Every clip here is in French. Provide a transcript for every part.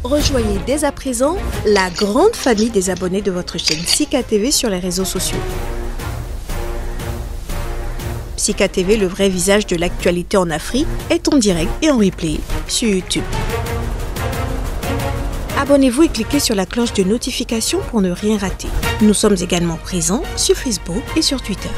Rejoignez dès à présent la grande famille des abonnés de votre chaîne Sika TV sur les réseaux sociaux. Sika TV, le vrai visage de l'actualité en Afrique, est en direct et en replay sur YouTube. Abonnez-vous et cliquez sur la cloche de notification pour ne rien rater. Nous sommes également présents sur Facebook et sur Twitter.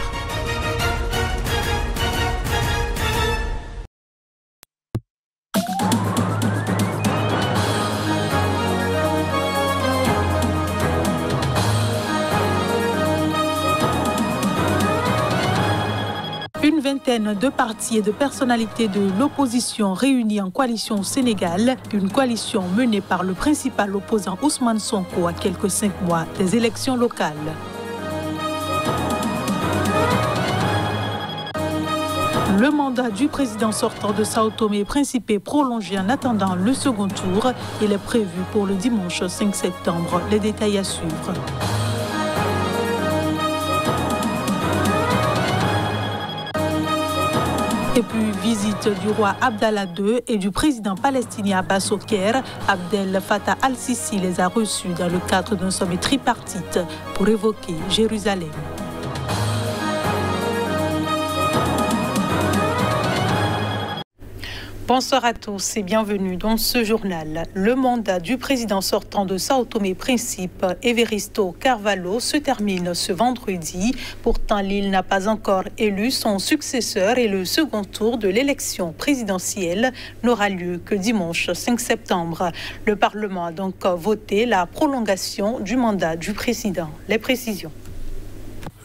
Une vingtaine de partis et de personnalités de l'opposition réunis en coalition au Sénégal, une coalition menée par le principal opposant Ousmane Sonko à quelques 5 mois des élections locales. Le mandat du président sortant de Sao Tomé et Principe est prolongé en attendant le second tour. Il est prévu pour le dimanche 5 septembre. Les détails à suivre. Et puis, visite du roi Abdallah II et du président palestinien Abbas au Caire. Abdel Fattah al-Sisi les a reçus dans le cadre d'un sommet tripartite pour évoquer Jérusalem. Bonsoir à tous et bienvenue dans ce journal. Le mandat du président sortant de Sao Tomé et Principe, Evaristo Carvalho, se termine ce vendredi. Pourtant, l'île n'a pas encore élu son successeur et le second tour de l'élection présidentielle n'aura lieu que dimanche 5 septembre. Le Parlement a donc voté la prolongation du mandat du président. Les précisions.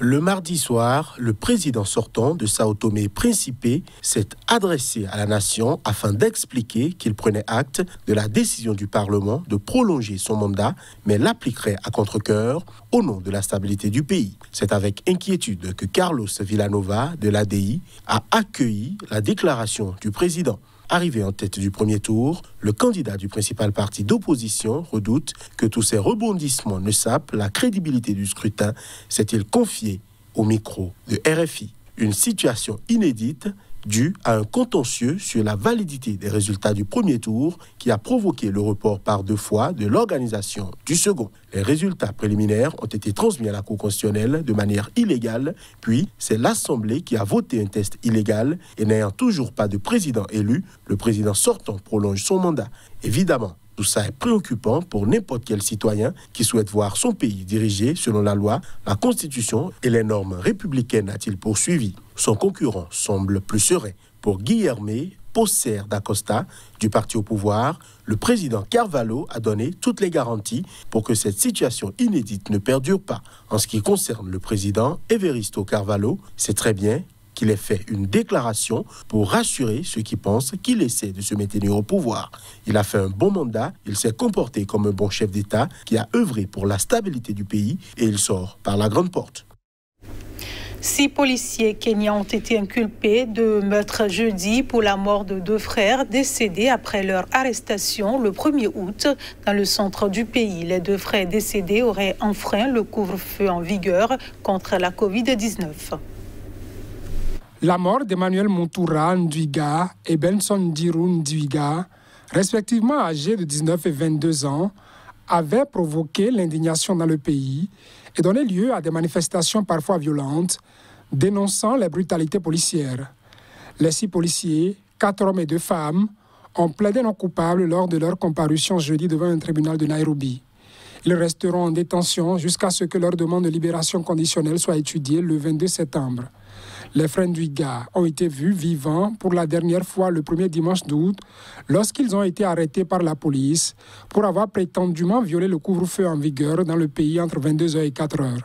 Le mardi soir, le président sortant de Sao Tomé et Principe s'est adressé à la nation afin d'expliquer qu'il prenait acte de la décision du Parlement de prolonger son mandat, mais l'appliquerait à contre-cœur au nom de la stabilité du pays. C'est avec inquiétude que Carlos Villanova de l'ADI a accueilli la déclaration du président. Arrivé en tête du premier tour, le candidat du principal parti d'opposition redoute que tous ces rebondissements ne sapent la crédibilité du scrutin, s'est-il confié au micro de RFI. Une situation inédite due à un contentieux sur la validité des résultats du premier tour qui a provoqué le report par 2 fois de l'organisation du second. Les résultats préliminaires ont été transmis à la Cour constitutionnelle de manière illégale, puis c'est l'Assemblée qui a voté un test illégal et n'ayant toujours pas de président élu, le président sortant prolonge son mandat. Évidemment, tout ça est préoccupant pour n'importe quel citoyen qui souhaite voir son pays dirigé selon la loi, la Constitution et les normes républicaines, a-t-il poursuivi. Son concurrent semble plus serein. Pour Guilherme Posser da Costa, du parti au pouvoir, le président Carvalho a donné toutes les garanties pour que cette situation inédite ne perdure pas. En ce qui concerne le président Evaristo Carvalho, c'est très bien qu'il ait fait une déclaration pour rassurer ceux qui pensent qu'il essaie de se maintenir au pouvoir. Il a fait un bon mandat, il s'est comporté comme un bon chef d'État qui a œuvré pour la stabilité du pays et il sort par la grande porte. 6 policiers kenyans ont été inculpés de meurtre jeudi pour la mort de 2 frères décédés après leur arrestation le 1er août dans le centre du pays. Les 2 frères décédés auraient enfreint le couvre-feu en vigueur contre la Covid-19. La mort d'Emmanuel Montoura Ndwiga et Benson Ndiru Ndwiga, respectivement âgés de 19 et 22 ans, avait provoqué l'indignation dans le pays et donné lieu à des manifestations parfois violentes, dénonçant les brutalités policières. Les 6 policiers, 4 hommes et 2 femmes, ont plaidé non coupables lors de leur comparution jeudi devant un tribunal de Nairobi. Ils resteront en détention jusqu'à ce que leur demande de libération conditionnelle soit étudiée le 22 septembre. Les frères Ndwiga ont été vus vivants pour la dernière fois le 1er dimanche d'août lorsqu'ils ont été arrêtés par la police pour avoir prétendument violé le couvre-feu en vigueur dans le pays entre 22h et 4h.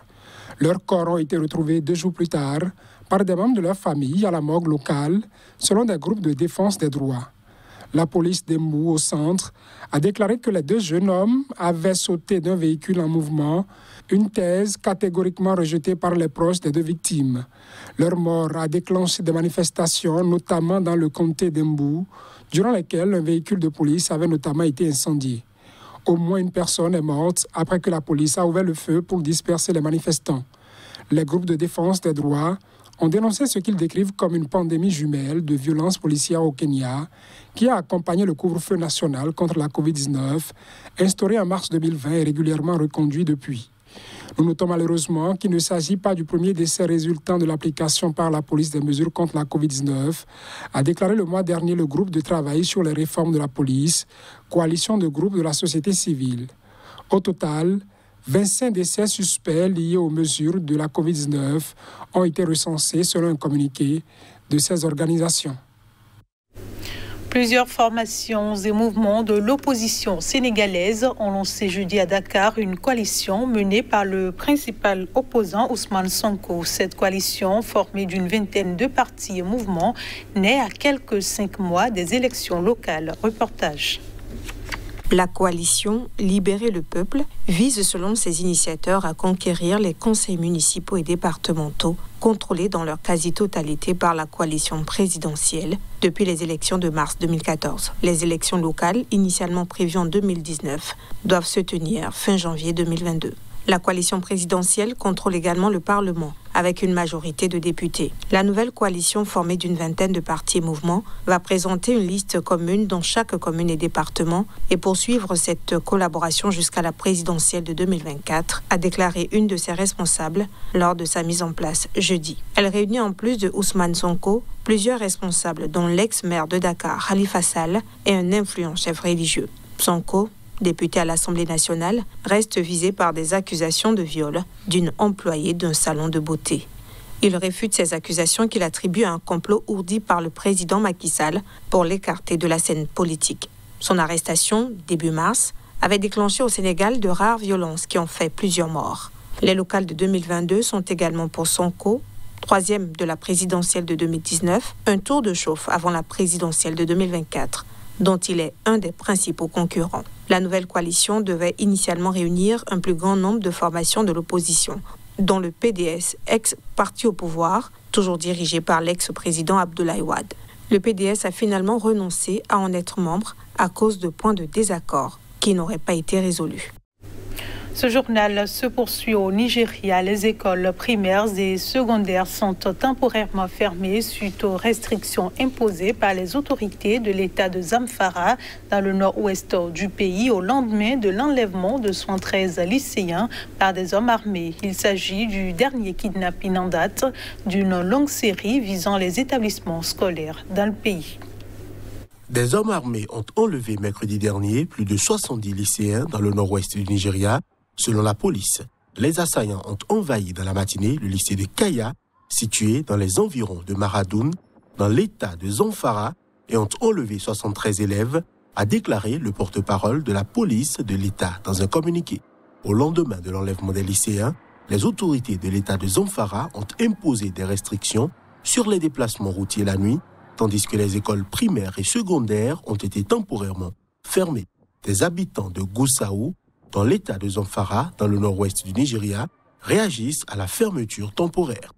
Leurs corps ont été retrouvés 2 jours plus tard par des membres de leur famille à la morgue locale selon des groupes de défense des droits. La police d'Embu au centre a déclaré que les 2 jeunes hommes avaient sauté d'un véhicule en mouvement, une thèse catégoriquement rejetée par les proches des 2 victimes. Leur mort a déclenché des manifestations, notamment dans le comté d'Embu, durant lesquelles un véhicule de police avait notamment été incendié. Au moins une personne est morte après que la police a ouvert le feu pour disperser les manifestants. Les groupes de défense des droits ont dénoncé ce qu'ils décrivent comme une pandémie jumelle de violences policières au Kenya qui a accompagné le couvre-feu national contre la Covid-19, instauré en mars 2020 et régulièrement reconduit depuis. Nous notons malheureusement qu'il ne s'agit pas du premier décès résultant de l'application par la police des mesures contre la Covid-19, a déclaré le mois dernier le groupe de travail sur les réformes de la police, coalition de groupes de la société civile. Au total, 25 décès suspects liés aux mesures de la Covid-19 ont été recensés selon un communiqué de ces organisations. Plusieurs formations et mouvements de l'opposition sénégalaise ont lancé jeudi à Dakar une coalition menée par le principal opposant Ousmane Sonko. Cette coalition, formée d'une vingtaine de partis et mouvements, naît à quelques 5 mois des élections locales. Reportage. La coalition Libérer le peuple vise, selon ses initiateurs, à conquérir les conseils municipaux et départementaux contrôlés dans leur quasi-totalité par la coalition présidentielle depuis les élections de mars 2014. Les élections locales, initialement prévues en 2019, doivent se tenir fin janvier 2022. La coalition présidentielle contrôle également le Parlement, avec une majorité de députés. La nouvelle coalition, formée d'une vingtaine de partis et mouvements, va présenter une liste commune dans chaque commune et département et poursuivre cette collaboration jusqu'à la présidentielle de 2024, a déclaré une de ses responsables lors de sa mise en place jeudi. Elle réunit en plus de Ousmane Sonko plusieurs responsables, dont l'ex-maire de Dakar, Khalifa Sall, et un influent chef religieux. Sonko, député à l'Assemblée nationale, reste visé par des accusations de viol d'une employée d'un salon de beauté. Il réfute ces accusations qu'il attribue à un complot ourdi par le président Macky Sall pour l'écarter de la scène politique. Son arrestation, début mars, avait déclenché au Sénégal de rares violences qui ont fait plusieurs morts. Les locales de 2022 sont également pour Sonko, troisième de la présidentielle de 2019, un tour de chauffe avant la présidentielle de 2024. Dont il est un des principaux concurrents. La nouvelle coalition devait initialement réunir un plus grand nombre de formations de l'opposition, dont le PDS, ex-parti au pouvoir, toujours dirigé par l'ex-président Abdoulaye Wade. Le PDS a finalement renoncé à en être membre à cause de points de désaccord qui n'auraient pas été résolus. Ce journal se poursuit au Nigeria. Les écoles primaires et secondaires sont temporairement fermées suite aux restrictions imposées par les autorités de l'État de Zamfara dans le nord-ouest du pays au lendemain de l'enlèvement de 113 lycéens par des hommes armés. Il s'agit du dernier kidnapping en date d'une longue série visant les établissements scolaires dans le pays. Des hommes armés ont enlevé mercredi dernier plus de 70 lycéens dans le nord-ouest du Nigeria. Selon la police, les assaillants ont envahi dans la matinée le lycée de Kaya, situé dans les environs de Maradoun, dans l'état de Zamfara, et ont enlevé 73 élèves, a déclaré le porte-parole de la police de l'État dans un communiqué. Au lendemain de l'enlèvement des lycéens, les autorités de l'État de Zamfara ont imposé des restrictions sur les déplacements routiers la nuit, tandis que les écoles primaires et secondaires ont été temporairement fermées. Des habitants de Gusau, dans l'état de Zamfara, dans le nord-ouest du Nigeria, réagissent à la fermeture temporaire.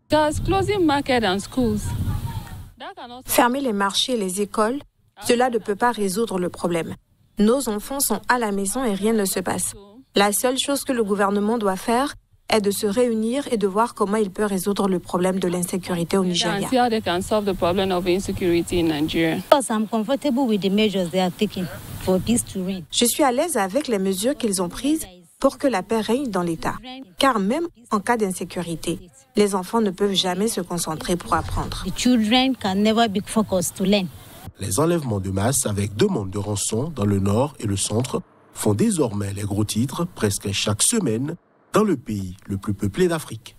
Fermer les marchés et les écoles, cela ne peut pas résoudre le problème. Nos enfants sont à la maison et rien ne se passe. La seule chose que le gouvernement doit faire est de se réunir et de voir comment il peut résoudre le problème de l'insécurité au Nigeria. Je suis à l'aise avec les mesures qu'ils ont prises pour que la paix règne dans l'État. Car même en cas d'insécurité, les enfants ne peuvent jamais se concentrer pour apprendre. Les enlèvements de masse avec demande de rançon dans le nord et le centre font désormais les gros titres presque chaque semaine dans le pays le plus peuplé d'Afrique.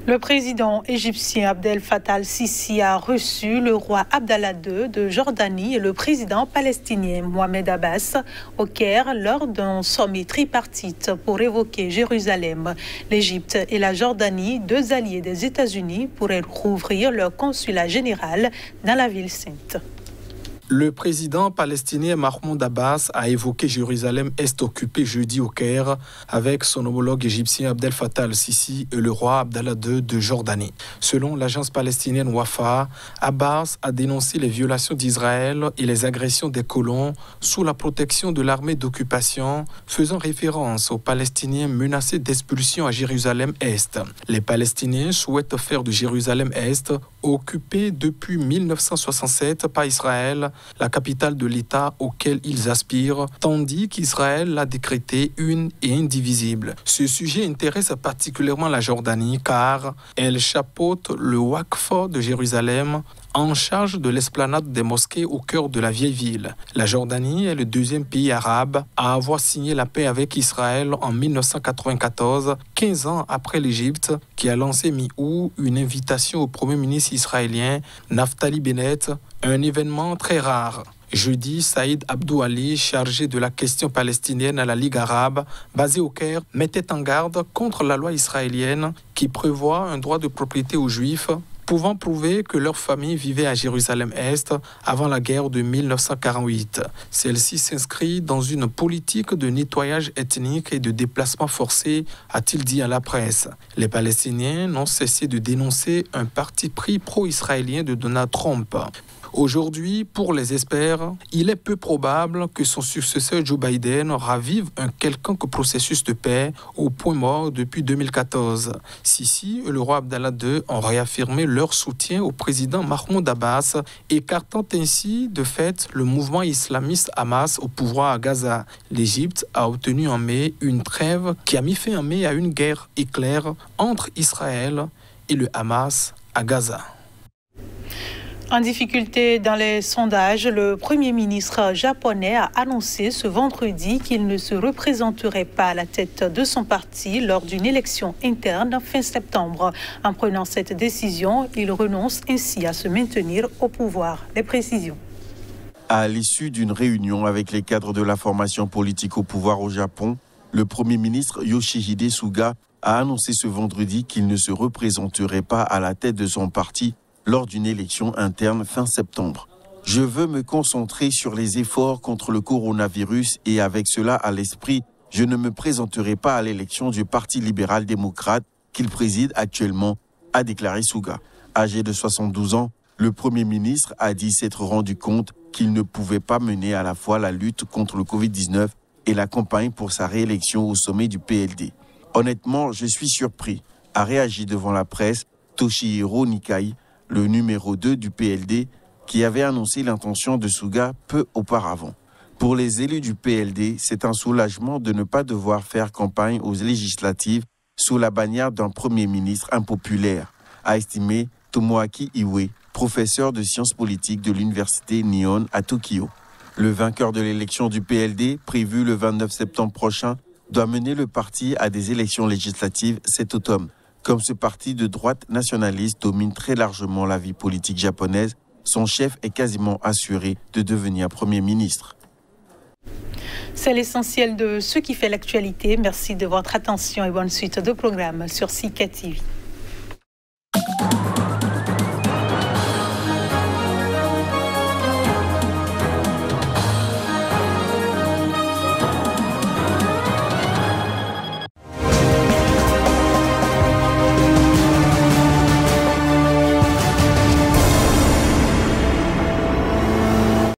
Le président égyptien Abdel Fattah al-Sisi a reçu le roi Abdallah II de Jordanie et le président palestinien Mohamed Abbas au Caire lors d'un sommet tripartite pour évoquer Jérusalem. L'Égypte et la Jordanie, deux alliés des États-Unis, pourraient rouvrir leur consulat général dans la ville sainte. Le président palestinien Mahmoud Abbas a évoqué Jérusalem-Est occupée jeudi au Caire avec son homologue égyptien Abdel Fattah al-Sisi et le roi Abdallah II de Jordanie. Selon l'agence palestinienne Wafa, Abbas a dénoncé les violations d'Israël et les agressions des colons sous la protection de l'armée d'occupation, faisant référence aux Palestiniens menacés d'expulsion à Jérusalem-Est. Les Palestiniens souhaitent faire de Jérusalem-Est, occupée depuis 1967 par Israël, la capitale de l'État auquel ils aspirent, tandis qu'Israël l'a décrétée une et indivisible. Ce sujet intéresse particulièrement la Jordanie car elle chapeaute le Waqf de Jérusalem, en charge de l'esplanade des mosquées au cœur de la vieille ville. La Jordanie est le deuxième pays arabe à avoir signé la paix avec Israël en 1994, 15 ans après l'Égypte, qui a lancé mi-août une invitation au Premier ministre israélien Naftali Bennett, un événement très rare. Jeudi, Saïd Abdou Ali, chargé de la question palestinienne à la Ligue arabe, basée au Caire, mettait en garde contre la loi israélienne qui prévoit un droit de propriété aux Juifs, pouvant prouver que leur famille vivait à Jérusalem-Est avant la guerre de 1948. Celle-ci s'inscrit dans une politique de nettoyage ethnique et de déplacement forcé, a-t-il dit à la presse. Les Palestiniens n'ont cessé de dénoncer un parti pris pro-israélien de Donald Trump. Aujourd'hui, pour les experts, il est peu probable que son successeur Joe Biden ravive un quelconque processus de paix au point mort depuis 2014. Sisi et le roi Abdallah II ont réaffirmé leur soutien au président Mahmoud Abbas, écartant ainsi de fait le mouvement islamiste Hamas au pouvoir à Gaza. L'Égypte a obtenu en mai une trêve qui a mis fin en mai à une guerre éclair entre Israël et le Hamas à Gaza. En difficulté dans les sondages, le Premier ministre japonais a annoncé ce vendredi qu'il ne se représenterait pas à la tête de son parti lors d'une élection interne fin septembre. En prenant cette décision, il renonce ainsi à se maintenir au pouvoir. Les précisions. À l'issue d'une réunion avec les cadres de la formation politique au pouvoir au Japon, le Premier ministre Yoshihide Suga a annoncé ce vendredi qu'il ne se représenterait pas à la tête de son parti lors d'une élection interne fin septembre. Je veux me concentrer sur les efforts contre le coronavirus et avec cela à l'esprit, je ne me présenterai pas à l'élection du Parti libéral-démocrate qu'il préside actuellement, a déclaré Suga. Âgé de 72 ans, le Premier ministre a dit s'être rendu compte qu'il ne pouvait pas mener à la fois la lutte contre le Covid-19 et la campagne pour sa réélection au sommet du PLD. Honnêtement, je suis surpris, a réagi devant la presse Toshihiro Nikai, le numéro 2 du PLD, qui avait annoncé l'intention de Suga peu auparavant. Pour les élus du PLD, c'est un soulagement de ne pas devoir faire campagne aux législatives sous la bannière d'un Premier ministre impopulaire, a estimé Tomoaki Iwe, professeur de sciences politiques de l'université Nihon à Tokyo. Le vainqueur de l'élection du PLD, prévue le 29 septembre prochain, doit mener le parti à des élections législatives cet automne. Comme ce parti de droite nationaliste domine très largement la vie politique japonaise, son chef est quasiment assuré de devenir Premier ministre. C'est l'essentiel de ce qui fait l'actualité. Merci de votre attention et bonne suite de programme sur Sika TV.